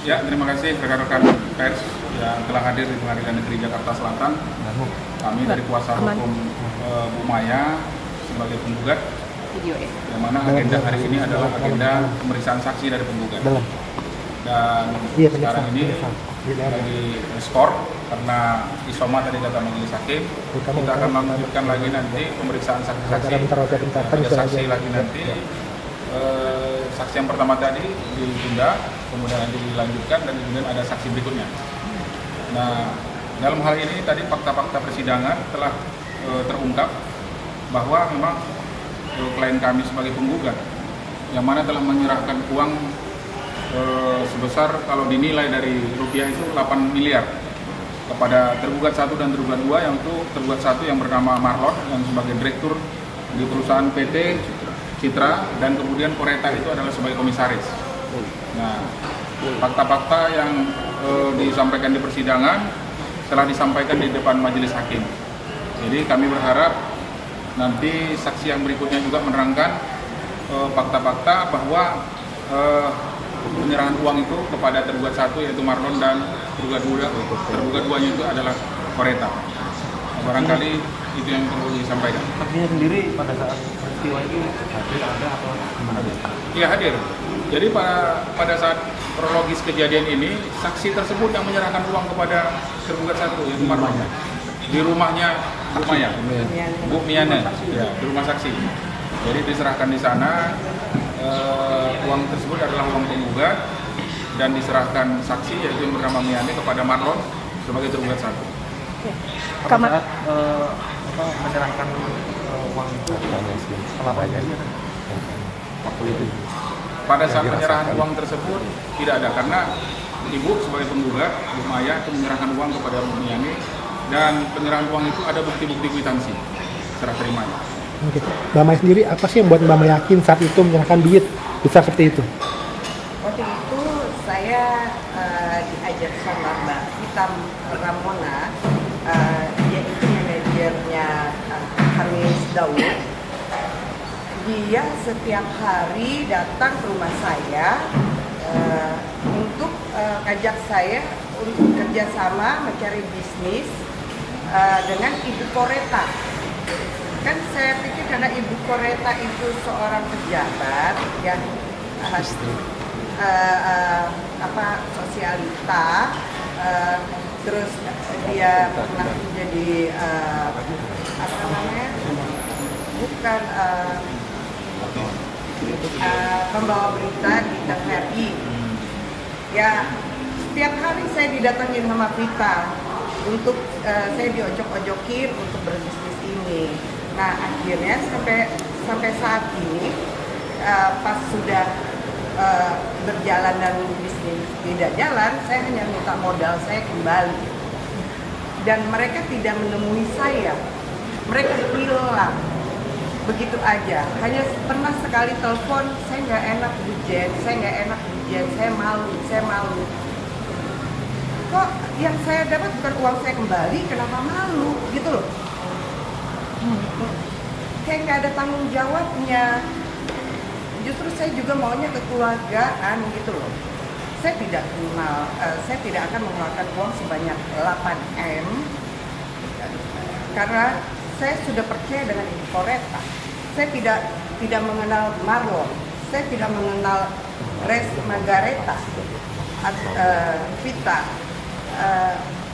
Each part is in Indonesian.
Ya, terima kasih rekan-rekan pers yang telah hadir di Pengadilan Negeri Jakarta Selatan. Kami dari kuasa hukum Bu Maya sebagai penggugat, yang mana agenda hari ini adalah agenda pemeriksaan saksi dari penggugat. Dan sekarang ini lagi skor karena isoma tadi kata majelis hakim, kita akan melanjutkan lagi nanti pemeriksaan saksi-saksi. Ada saksi lagi nanti. Saksi yang pertama tadi ditunda, kemudian nanti dilanjutkan, dan kemudian ada saksi berikutnya. Nah, dalam hal ini tadi fakta-fakta persidangan telah terungkap bahwa memang klien kami sebagai penggugat yang mana telah menyerahkan uang sebesar, kalau dinilai dari rupiah itu 8 miliar kepada tergugat 1 dan tergugat 2, yang itu tergugat 1 yang bernama Marlon yang sebagai direktur di perusahaan PT Citra, dan kemudian Koreta itu adalah sebagai komisaris. Nah, fakta-fakta yang disampaikan di persidangan telah disampaikan di depan majelis hakim. Jadi kami berharap nanti saksi yang berikutnya juga menerangkan fakta-fakta bahwa penyerahan uang itu kepada tergugat 1 yaitu Marlon, dan tergugat 2-nya itu adalah Koreta. Barangkali itu yang perlu disampaikan. Saksinya sendiri pada saat peristiwa itu hadir ada atau gimana? Iya, hadir. Jadi pada saat kronologis kejadian ini, saksi tersebut yang menyerahkan uang kepada tergugat 1 yaitu Marlon di rumahnya Bu Maya, Bu Miana, ya, di rumah saksi. Jadi diserahkan di sana, uang tersebut adalah uang penggugat, dan diserahkan saksi yaitu yang bernama Miana kepada Marlon sebagai tergugat 1. Pada saat menyerahkan uang apa aja waktu itu? Pada saat penyerahan uang tersebut tidak ada, karena ibu sebagai penggugat Bu Maya itu menyerahkan uang kepada Bu Miani, dan penyerahan uang itu ada bukti-bukti kwitansi serah terimanya. Oke. Mbak Maya sendiri, apa sih yang buat Mbak Maya yakin saat itu menyerahkan duit besar seperti itu? Waktu itu saya diajak sama Mbak Hitam Ramona, dia itu manajernya Hamis Daud. Dia setiap hari datang ke rumah saya untuk ngajak saya untuk kerjasama mencari bisnis dengan Ibu Koreta. Kan saya pikir karena Ibu Koreta itu seorang pejabat yang sosialita, terus dia pernah menjadi bukan pembawa berita di TVRI. Ya, setiap hari saya didatangin sama Vita untuk saya diojok-ojokin untuk berbisnis ini. Nah, akhirnya sampai saat ini pas sudah berjalan dan bisnis tidak jalan, saya hanya minta modal saya kembali. Dan mereka tidak menemui saya. Mereka hilang. Begitu aja. Hanya pernah sekali telepon, saya nggak enak Bu Jen, saya malu. Kok yang saya dapat bukan uang saya kembali, kenapa malu? Gitu loh. Kayak nggak ada tanggung jawabnya. Justru saya juga maunya kekeluargaan gitu loh. Saya tidak kenal, saya tidak akan mengeluarkan uang sebanyak 8M karena saya sudah percaya dengan Ibu Koreta. Saya tidak mengenal Marlon, saya tidak mengenal Res Margareta, Vita.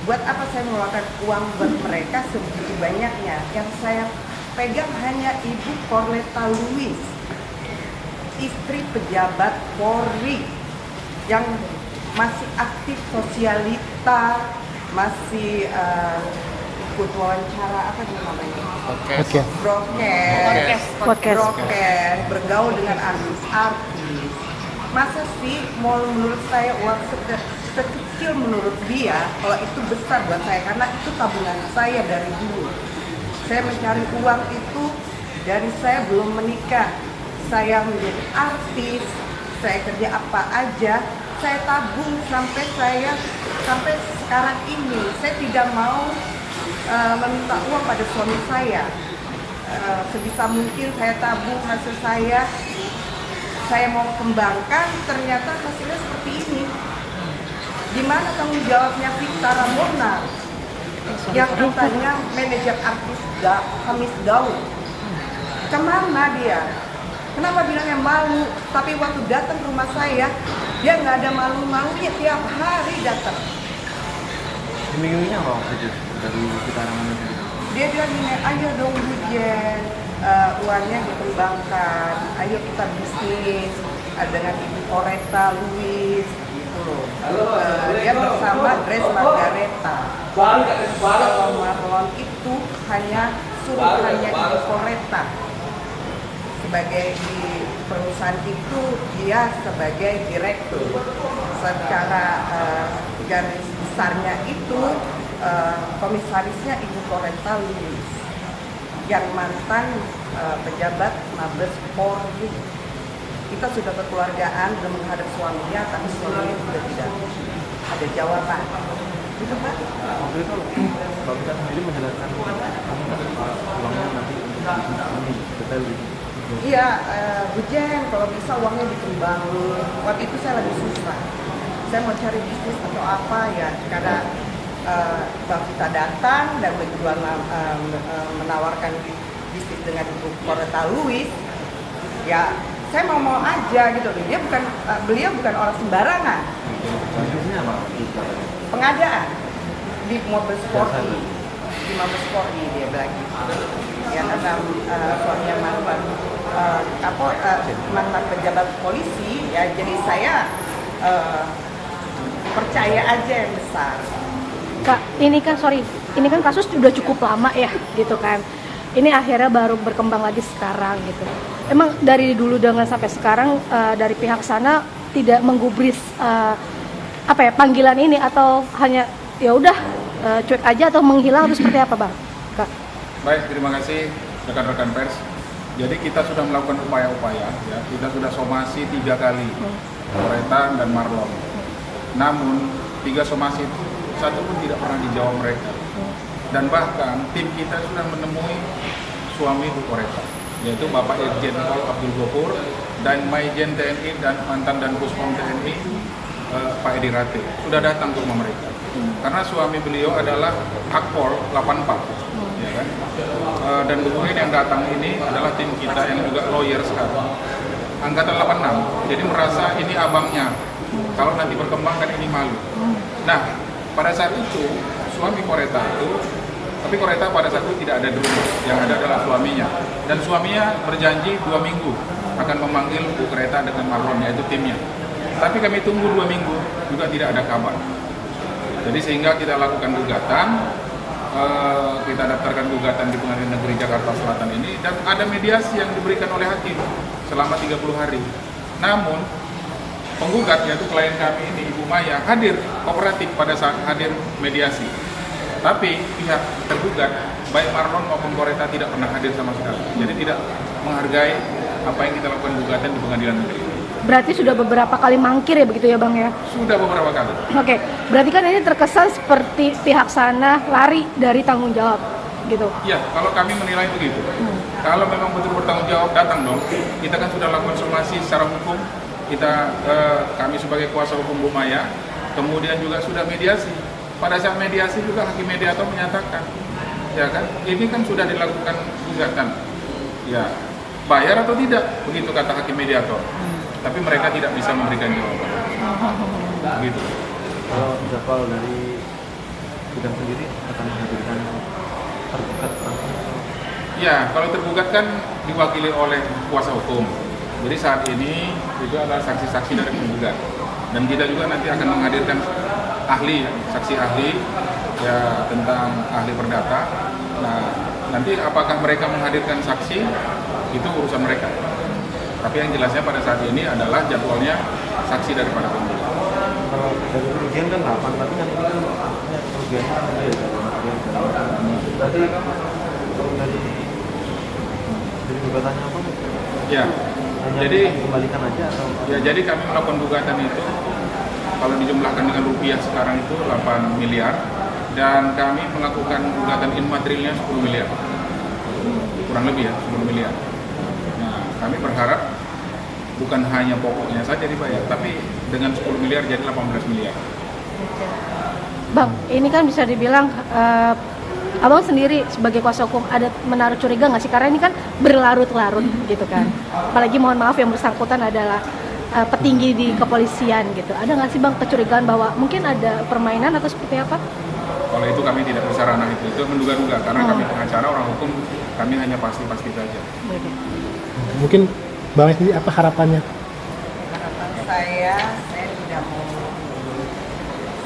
Buat apa saya mengeluarkan uang buat mereka sebegitu banyaknya? Yang saya pegang hanya Ibu Koreta Louis, istri pejabat Polri yang masih aktif sosialita, masih ikut wawancara broadcast, bergaul dengan artis. Masa sih mau menurut saya uang sekecil menurut dia, kalau itu besar buat saya, karena itu tabungan saya dari dulu. Saya mencari uang itu dari saya belum menikah. Saya menjadi artis, saya kerja apa aja, saya tabung sampai sekarang ini. Saya tidak mau meminta uang pada suami saya. Sebisa mungkin saya tabung hasil saya mau kembangkan, ternyata hasilnya seperti ini. Di mana tanggung jawabnya Vita Ramona yang katanya manajer artis Hamis Daud? Kemana dia? Kenapa bilangnya malu? Tapi waktu datang ke rumah saya, dia nggak ada malu-malunya, tiap hari datang. Iming-imingnya apa waktu itu dari Vita Ramona sendiri? Dia bilang gini, ayo dong Bujen, uangnya dikembangkan, ayo kita bisnis dengan Ibu Coretta Louis gitu loh. Dia bersama Grace Margareta. Kalau Marlon itu hanya suruhannya Ibu Coretta. Sebagai di perusahaan itu dia sebagai direktur. Secara garis besarnya itu komisarisnya Ibu Coretta Louis yang mantan pejabat Mabes Polri. Kita sudah kekeluargaan, sudah menghadap suaminya, tapi suaminya sudah tidak ada jawaban. Gitu Pak? Waktu itu Mbak Vita sendiri menjelaskan uangnya nanti untuk detail gitu. Iya, Bujen, kalau bisa uangnya dikembangin. Waktu itu saya lagi susah. Saya mau cari bisnis atau apa ya, karena Mbak Vita datang dan menjual, menawarkan bisnis dengan Ibu Coretta Louis. Ya, saya mau aja gitu loh. Beliau bukan orang sembarangan. Bisnisnya apa? Pengadaan di Mabes Polri. Di Mabes Polri dia bilang gitu. Ya karena suaminya mantan pejabat polisi, ya jadi saya percaya aja yang besar. Kak, ini kan kasus sudah cukup lama ya, gitu kan. Ini akhirnya baru berkembang lagi sekarang gitu. Emang dari dulu dengan sampai sekarang dari pihak sana tidak menggubris panggilan ini atau hanya ya udah cuek aja atau menghilang atau seperti apa, Bang? Kak. Baik, terima kasih rekan-rekan pers. Jadi kita sudah melakukan upaya-upaya, ya. Kita sudah somasi 3 kali, Coretta dan Marlon. Namun 3 somasi itu satu pun tidak pernah dijawab mereka. Dan bahkan tim kita sudah menemui suami Bu Coretta, yaitu Bapak Irjen Pol Abdul Ghafur dan Maijen TNI dan mantan dan Puspom TNI Pak Edi Rate sudah datang ke rumah mereka. Karena suami beliau adalah Akpol 84. Ya kan? Dan kemudian yang datang ini adalah tim kita yang juga lawyer sekarang, angkatan 86, jadi merasa ini abangnya, kalau nanti berkembang kan ini malu. Nah, pada saat itu suami Coretta itu, tapi Coretta pada saat itu tidak ada dulu, yang ada adalah suaminya, dan suaminya berjanji 2 minggu akan memanggil Bu Coretta dengan Marlon, yaitu timnya. Tapi kami tunggu 2 minggu juga tidak ada kabar. Jadi sehingga kita lakukan gugatan. Kita daftarkan gugatan di Pengadilan Negeri Jakarta Selatan ini dan ada mediasi yang diberikan oleh hakim selama 30 hari. Namun penggugat yaitu klien kami ini Ibu Maya hadir kooperatif pada saat hadir mediasi. Tapi pihak tergugat baik Marlon maupun Coretta tidak pernah hadir sama sekali. Jadi tidak menghargai apa yang kita lakukan gugatan di Pengadilan Negeri. Berarti sudah beberapa kali mangkir ya begitu ya Bang ya? Sudah beberapa kali. Oke, berarti kan ini terkesan seperti pihak sana lari dari tanggung jawab gitu? Iya, kalau kami menilai begitu. Kalau memang betul bertanggung jawab, datang dong. Kita kan sudah lakukan somasi secara hukum. Kami sebagai kuasa hukum Bu Maya, kemudian juga sudah mediasi. Pada saat mediasi juga hakim mediator menyatakan, ya kan, ini kan sudah dilakukan gugatan. Ya, bayar atau tidak? Begitu kata hakim mediator. Tapi mereka tidak bisa memberikan jawaban. Begitu. Kalau jadwal dari bidang sendiri akan menghadirkan tergugat langsung? Ya, kalau tergugat kan diwakili oleh kuasa hukum. Jadi saat ini itu adalah saksi-saksi dari penggugat. Dan kita juga nanti akan menghadirkan ahli, saksi ahli ya tentang ahli perdata. Nah, nanti apakah mereka menghadirkan saksi itu urusan mereka. Tapi yang jelasnya pada saat ini adalah jadwalnya saksi daripada penggugat. Kalau dari kerugian kan 8, tapi kan ini kan kerugiannya kan ada ya. Berarti kalau dari gugatannya apa? Ya, hanya jadi kembalikan aja atau? Ya, jadi kami melakukan gugatan itu kalau dijumlahkan dengan rupiah sekarang itu 8 miliar dan kami melakukan gugatan immaterialnya 10 miliar. Kurang lebih ya, 10 miliar. Kami berharap bukan hanya pokoknya saja dibayar, tapi dengan 10 miliar jadi 18 miliar. Bang, ini kan bisa dibilang abang sendiri sebagai kuasa hukum ada menaruh curiga nggak sih? Karena ini kan berlarut-larut gitu kan. Apalagi mohon maaf yang bersangkutan adalah petinggi di kepolisian gitu. Ada nggak sih bang kecurigaan bahwa mungkin ada permainan atau seperti apa? Kalau itu kami tidak bisa ranah itu menduga-duga karena kami pengacara orang hukum, kami hanya pasti-pasti saja. Mungkin Mbak Maya sendiri apa harapannya? Harapan saya tidak mau.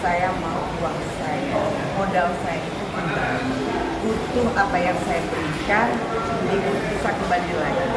Saya mau uang saya, modal saya itu butuh apa yang saya berikan bisa kembali lagi.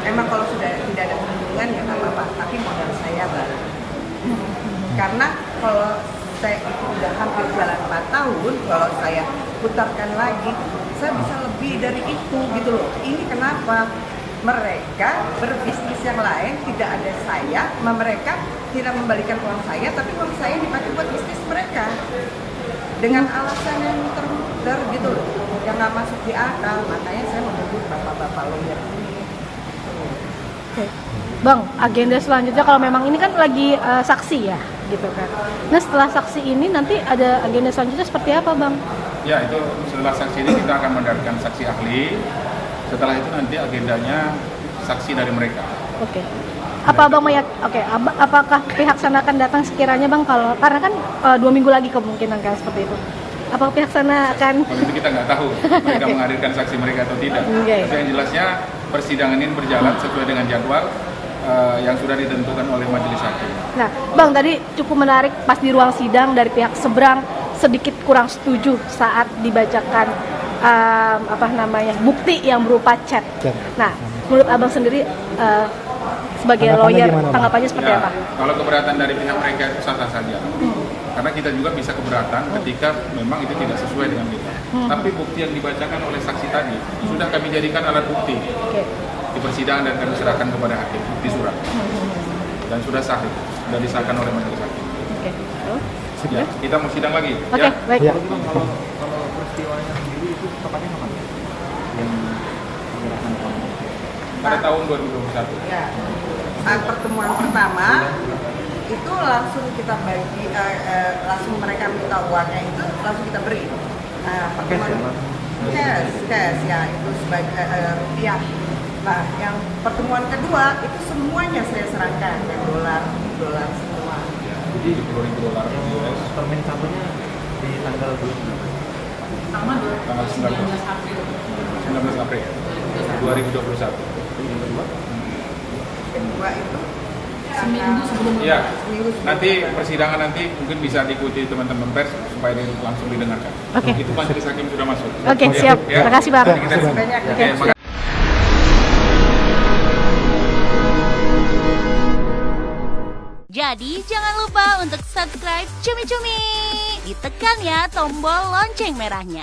Emang kalau sudah tidak ada perlindungan ya nggak apa-apa, tapi modal saya baru. Karena kalau saya itu udah hampir jalan 4 tahun, kalau saya putarkan lagi, saya bisa lebih dari itu gitu loh. Ini kenapa? Mereka berbisnis yang lain, tidak ada saya, mereka tidak membalikan uang saya, tapi uang saya dipakai buat bisnis mereka dengan alasan yang muter-muter gitu loh, yang nggak masuk di akal. Makanya saya menyebut bapak-bapak lawyer ini. Oke. Bang, agenda selanjutnya kalau memang ini kan lagi saksi ya, gitu kan. Nah setelah saksi ini nanti ada agenda selanjutnya seperti apa bang? Ya itu setelah saksi ini kita akan mendengarkan saksi ahli. Setelah itu nanti agendanya saksi dari mereka. Oke. Apa abang apakah pihak sana akan datang sekiranya bang karena kan 2 minggu lagi kemungkinan kan seperti itu. Apakah pihak sana akan? Kalau itu kita nggak tahu mereka menghadirkan saksi mereka atau tidak. Okay. Tapi yang jelasnya persidangan ini berjalan sesuai dengan jadwal yang sudah ditentukan oleh majelis hakim. Nah, bang tadi cukup menarik pas di ruang sidang dari pihak seberang sedikit kurang setuju saat dibacakan bukti yang berupa chat. Nah, menurut abang sendiri sebagai lawyer tanggapannya seperti apa? Kalau keberatan dari pihak mereka itu sah-sah saja. Karena kita juga bisa keberatan ketika memang itu tidak sesuai dengan kita. Tapi bukti yang dibacakan oleh saksi tadi sudah kami jadikan alat bukti di persidangan dan kami serahkan kepada hakim di surat. Dan sudah sah, sudah disahkan oleh majelis hakim. Ya, kita mau sidang lagi. Oke, baik. Ya. Kalau peristiwanya sendiri itu tepatnya kapan? Yang penjelasan kamu? Pada tahun 2021. Ya, saat pertemuan pertama itu langsung kita bagi, langsung mereka minta uangnya itu langsung kita beri. Pertemuan cash ya itu sebagai rupiah. Nah, yang pertemuan kedua itu semuanya saya serahkan yang dolar semua. Jadi $10.000 US. Termin satunya di tanggal 20. Tanggal 19 April 2021. Kedua itu Seminggu sebelum. Ya, nanti persidangan nanti mungkin bisa diikuti teman-teman pers supaya langsung didengarkan. Oke. Itu majelis hakim sudah masuk. Oke, siap. Terima kasih bang. Kita banyak. Oke, makasih. Jadi jangan lupa untuk subscribe Cumi Cumi. Ditekan ya tombol lonceng merahnya.